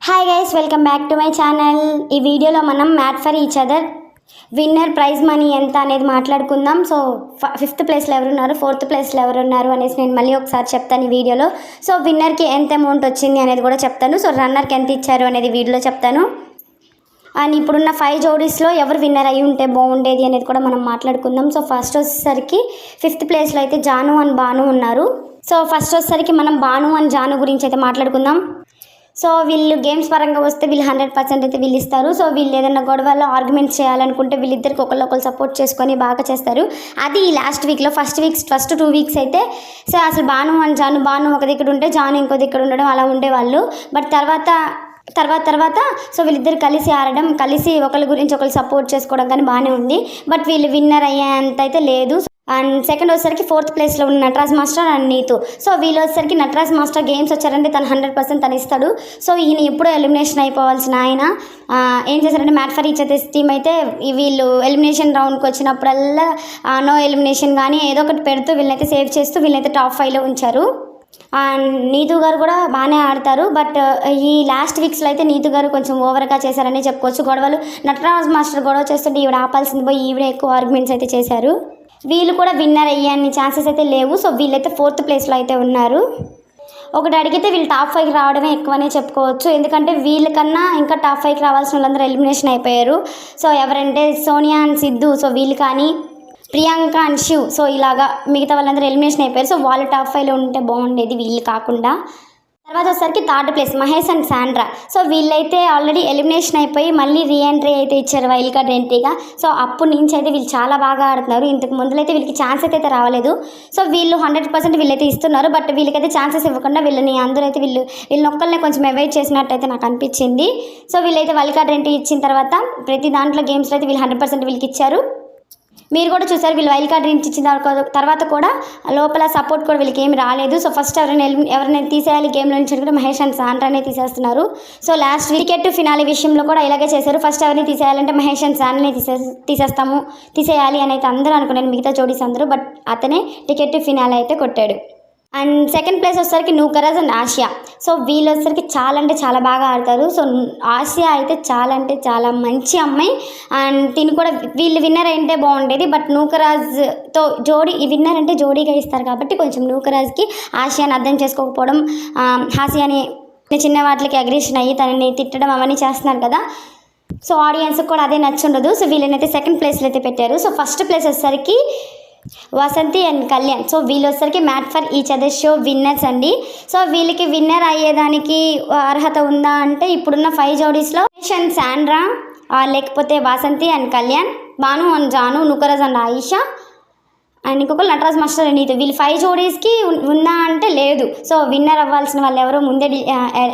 Hi guys, welcome back to my channel. ఈ వీడియోలో మనం mat for each other winner prize money ఎంత అనేది మాట్లాడుకుందాం. సో 5th ప్లేస్లో ఎవరున్నారు, 4th ప్లేస్లో ఎవరున్నారు అనేసి నేను మళ్ళీ ఒకసారి చెప్తాను ఈ వీడియోలో. సో విన్నర్కి ఎంత అమౌంట్ వచ్చింది అనేది కూడా చెప్తాను. సో రన్నర్కి ఎంత ఇచ్చారు అనేది వీడియోలో చెప్తాను. అండ్ ఇప్పుడున్న 5 జోడీస్లో ఎవరు విన్నర్ అయ్యి ఉంటే బాగుండేది అనేది కూడా మనం మాట్లాడుకుందాం. సో ఫస్ట్ వచ్చేసరికి 5th ప్లేస్లో అయితే జాను అండ్ బాను ఉన్నారు. సో ఫస్ట్ వచ్చేసరికి మనం బాను అండ్ జాను గురించి అయితే మాట్లాడుకుందాం. సో వీళ్ళు గేమ్స్ పరంగా వస్తే వీళ్ళు 100% అయితే వీళ్ళు ఇస్తారు. సో వీళ్ళు ఏదైనా గొడవల్లో ఆర్గ్యుమెంట్స్ చేయాలనుకుంటే వీళ్ళిద్దరికి ఒకళ్ళు సపోర్ట్ చేసుకొని బాగా చేస్తారు. అది ఈ లాస్ట్ వీక్లో ఫస్ట్ 2 వీక్స్ అయితే సో అసలు బాను అండ్ జాను, బాను ఒక దగ్గర ఉంటే జాను ఇంకో దగ్గర ఉండడం అలా ఉండేవాళ్ళు. బట్ తర్వాత సో వీళ్ళిద్దరు కలిసి ఆడడం, కలిసి ఒకరి గురించి ఒకరు సపోర్ట్ చేసుకోవడం కానీ బాగానే ఉంది. బట్ వీళ్ళు విన్నర్ అయ్యేంత అయితే లేదు. అండ్ సెకండ్ వచ్చేసరికి 4th ప్లేస్లో ఉన్న Nataraj master and Neetu. So వీళ్ళు వచ్చేసరికి నటరాజ్ మాస్టర్ గేమ్స్ వచ్చారంటే తను 100% తను ఇస్తాడు. సో ఈయన ఎప్పుడో ఎలిమినేషన్ అయిపోవాల్సిన ఆయన ఏం చేశారంటే mat for each other team అయితే వీళ్ళు ఎలిమినేషన్ రౌండ్కి వచ్చినప్పుడల్లా నో ఎలిమినేషన్ కానీ ఏదో ఒకటి పెడుతూ వీళ్ళనైతే సేవ్ చేస్తూ వీళ్ళనైతే టాప్ 5లో ఉంచారు. అండ్ నీతు గారు కూడా బాగానే ఆడతారు. బట్ ఈ లాస్ట్ వీక్స్లో అయితే నీతు గారు కొంచెం ఓవర్గా చేశారని చెప్పుకోవచ్చు. గొడవలు నటరాజ్ మాస్టర్ గొడవ చేస్తుంటే ఈవిడ ఆపాల్సింది పోయి ఈవిడ ఎక్కువ ఆర్గ్యుమెంట్స్ అయితే చేశారు. వీళ్ళు కూడా విన్నర్ అయ్యాన్ని ఛాన్సెస్ అయితే లేవు. సో వీళ్ళైతే 4th ప్లేస్లో అయితే ఉన్నారు. ఒకటి అడిగితే వీళ్ళు టాప్ 5కి రావడమే ఎక్కువనే చెప్పుకోవచ్చు. ఎందుకంటే వీళ్ళకన్నా ఇంకా టాప్ 5కి రావాల్సిన వాళ్ళందరూ ఎలిమినేషన్ అయిపోయారు. సో ఎవరంటే సోనియా అండ్ సిద్ధు, సో వీళ్ళు కానీ ప్రియాంక అండ్ శివ్, సో ఇలాగా మిగతా వాళ్ళందరూ ఎలిమినేషన్ అయిపోయారు. సో వాళ్ళు టాప్ 5లో ఉంటే బాగుండేది వీళ్ళు కాకుండా. తర్వాత వచ్చేసరికి 3rd place Mahesh and Sandra. So వీళ్ళైతే ఆల్రెడీ ఎలిమినేషన్ అయిపోయి మళ్ళీ రీఎంట్రీ అయితే ఇచ్చారు వైల్డ్ కార్డ్ ఎంట్రీగా. సో అప్పటి నుంచి అయితే వీళ్ళు చాలా బాగా ఆడుతున్నారు. ఇంతకు ముందులైతే వీళ్ళకి ఛాన్సెస్ అయితే రావలేదు. సో వీళ్ళు 100% వీళ్ళైతే ఇస్తున్నారు. బట్ వీళ్ళకైతే ఛాన్సెస్ ఇవ్వకుండా వీళ్ళని అందరూ అయితే వీళ్ళని ఒక్కళ్ళనే కొంచెం అవాయిడ్ చేసినట్టయితే నాకు అనిపించింది. సో వీళ్ళైతే వైల్డ్ కార్డ్ ఎంట్రీ ఇచ్చిన తర్వాత ప్రతి దాంట్లో గేమ్స్లో అయితే వీళ్ళు 100% వీళ్ళకి ఇచ్చారు. మీరు కూడా చూసారు, వీళ్ళు వైల్డ్ కార్డ్ రీచ్ ఇచ్చిన తర్వాత కూడా లోపల సపోర్ట్ కూడా వీళ్ళకి ఏమి రాలేదు. సో ఫస్ట్ ఎవరైనా తీసేయాలి గేమ్లో నుంచి కూడా మహేష్ అండ్ శాండ్రానే తీసేస్తున్నారు. సో లాస్ట్ టికెట్ ఫినాలే విషయంలో కూడా ఇలాగే చేశారు. ఫస్ట్ ఎవరిని తీసేయాలంటే మహేష్ అండ్ శాండ్రానే తీసేయాలి అని అయితే అందరూ అనుకున్నాను, మిగతా జోడీస్ అందరూ. బట్ అతనే టికెట్ ఫినాలే అయితే కొట్టాడు. అండ్ సెకండ్ ప్లేస్ వచ్చేసరికి నూకరాజ్ అండ్ ఆసియా. సో వీళ్ళు వచ్చేసరికి చాలా అంటే చాలా బాగా ఆడతారు. సో ఆసియా అయితే చాలా అంటే చాలా మంచి అమ్మాయి. అండ్ తిని కూడా వీళ్ళు విన్నర్ అంటే బాగుండేది. బట్ నూకరాజ్తో జోడీ విన్నర్ అంటే జోడీగా ఇస్తారు కాబట్టి కొంచెం నూకరాజ్కి ఆసియాని అర్థం చేసుకోకపోవడం, ఆసియాని చిన్న వాటికి అగ్రెషన్ అయ్యి తనని తిట్టడం అవన్నీ చేస్తున్నారు కదా. సో ఆడియన్స్కి కూడా అదే నచ్చుండదు. సో వీళ్ళనైతే సెకండ్ ప్లేస్లో అయితే పెట్టారు. సో ఫస్ట్ ప్లేస్ వచ్చేసరికి వసంతి అండ్ కళ్యాణ్. సో వీళ్ళు వచ్చేసరికి mat for each other show winners అండి. సో వీళ్ళకి విన్నర్ అయ్యేదానికి అర్హత ఉందా అంటే ఇప్పుడున్న 5 జోడీస్లో మహేష్ అండ్ శాండ్రా, లేకపోతే Vasanthi and Kalyan, Banu and Janu, Nookaraj and Ayesha and ఇంకొకరు నటరాజ్ మాస్టర్ అండ్ నీతు. వీళ్ళు 5 జోడీస్కి ఉందా అంటే లేదు. సో విన్నర్ అవ్వాల్సిన వాళ్ళు ఎవరో ముందే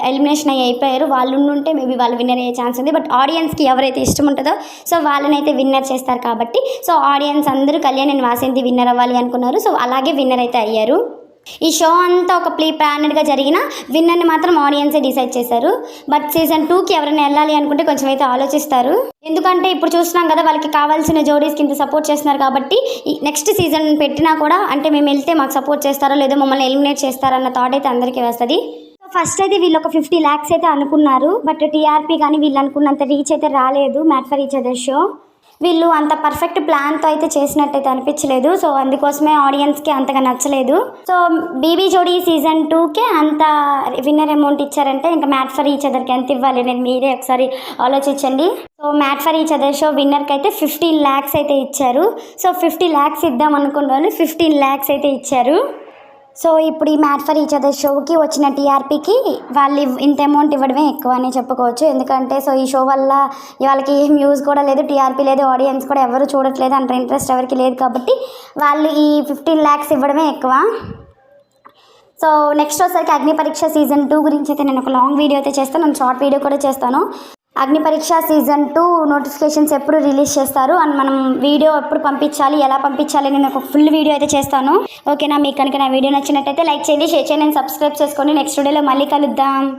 ఎలిమినేషన్ అయిపోయారు. వాళ్ళు ఉంటే మేబీ వాళ్ళు విన్నర్ అయ్యే ఛాన్స్ ఉంది. బట్ ఆడియన్స్కి ఎవరైతే ఇష్టం ఉంటుందో సో వాళ్ళనైతే విన్నర్ చేస్తారు కాబట్టి సో ఆడియన్స్ అందరూ కళ్యాణ్ అండ్ వాసంతి విన్నర్ అవ్వాలి అనుకున్నారు. సో అలాగే విన్నర్ అయితే అయ్యారు. ఈ షో అంతా ఒక ప్లానెడ్గా జరిగిన విన్నర్ని మాత్రం ఆడియన్సే డిసైడ్ చేశారు. బట్ సీజన్ 2కి ఎవరైనా వెళ్ళాలి అనుకుంటే కొంచెం అయితే ఆలోచిస్తారు. ఎందుకంటే ఇప్పుడు చూస్తున్నాం కదా, వాళ్ళకి కావాల్సిన జోడీస్కి ఇంత సపోర్ట్ చేస్తున్నారు కాబట్టి నెక్స్ట్ సీజన్ పెట్టినా కూడా అంటే మేము వెళ్తే మాకు సపోర్ట్ చేస్తారో లేదో మమ్మల్ని ఎలిమినేట్ చేస్తారన్న థాట్ అయితే అందరికీ వస్తుంది. ఫస్ట్ అయితే వీళ్ళు ఒక 50 lakhs అయితే అనుకున్నారు. బట్ టీఆర్పీ కానీ వీళ్ళు అనుకున్నంత రీచ్ అయితే రాలేదు mat for each other show. వీళ్ళు అంత పర్ఫెక్ట్ ప్లాన్తో అయితే చేసినట్టయితే అనిపించలేదు. సో అందుకోసమే ఆడియన్స్కి అంతగా నచ్చలేదు. సో బీబీ జోడీ సీజన్ 2కే అంత విన్నర్ అమౌంట్ ఇచ్చారంటే ఇంకా మ్యాట్ ఫర్ ఈచ్ అదర్కి ఎంత ఇవ్వాలి అనేది మీరే ఒకసారి ఆలోచించండి. So made for each other show విన్నర్కి అయితే 15 lakhs అయితే ఇచ్చారు. సో 50 lakhs ఇద్దాం అనుకున్నాను, 15 lakhs అయితే ఇచ్చారు. సో ఇప్పుడు ఈ మ్యాట్ ఫర్ ఈచ్ అదర్ షోకి వచ్చిన టీఆర్పీకి వాళ్ళు ఇంత అమౌంట్ ఇవ్వడమే ఎక్కువ అని చెప్పుకోవచ్చు. ఎందుకంటే సో ఈ షో వల్ల వాళ్ళకి ఏం యూజ్ కూడా లేదు, టీఆర్పీ లేదు, ఆడియన్స్ కూడా ఎవరు చూడట్లేదు, అంత ఇంట్రెస్ట్ ఎవరికి లేదు కాబట్టి వాళ్ళు ఈ 15 lakhs ఇవ్వడమే ఎక్కువ. సో నెక్స్ట్ వచ్చేసరికి అగ్ని పరీక్ష సీజన్ 2 గురించి అయితే నేను ఒక లాంగ్ వీడియో అయితే చేస్తాను, నేను షార్ట్ వీడియో కూడా చేస్తాను. అగ్ని పరీక్ష సీజన్ 2 నోటిఫికేషన్స్ ఎప్పుడు రిలీజ్ చేస్తారు అండ్ మనం వీడియో ఎప్పుడు పంపించాలి, ఎలా పంపించాలి నేను ఒక ఫుల్ వీడియో అయితే చేస్తాను. ఓకేనా? మీకు కనుక నా వీడియో నచ్చినట్టయితే లైక్ చేయండి, షేర్ చేయండి, సబ్స్క్రైబ్ చేసుకోండి. నెక్స్ట్ వీడియోలో మళ్ళీ కలుద్దాం.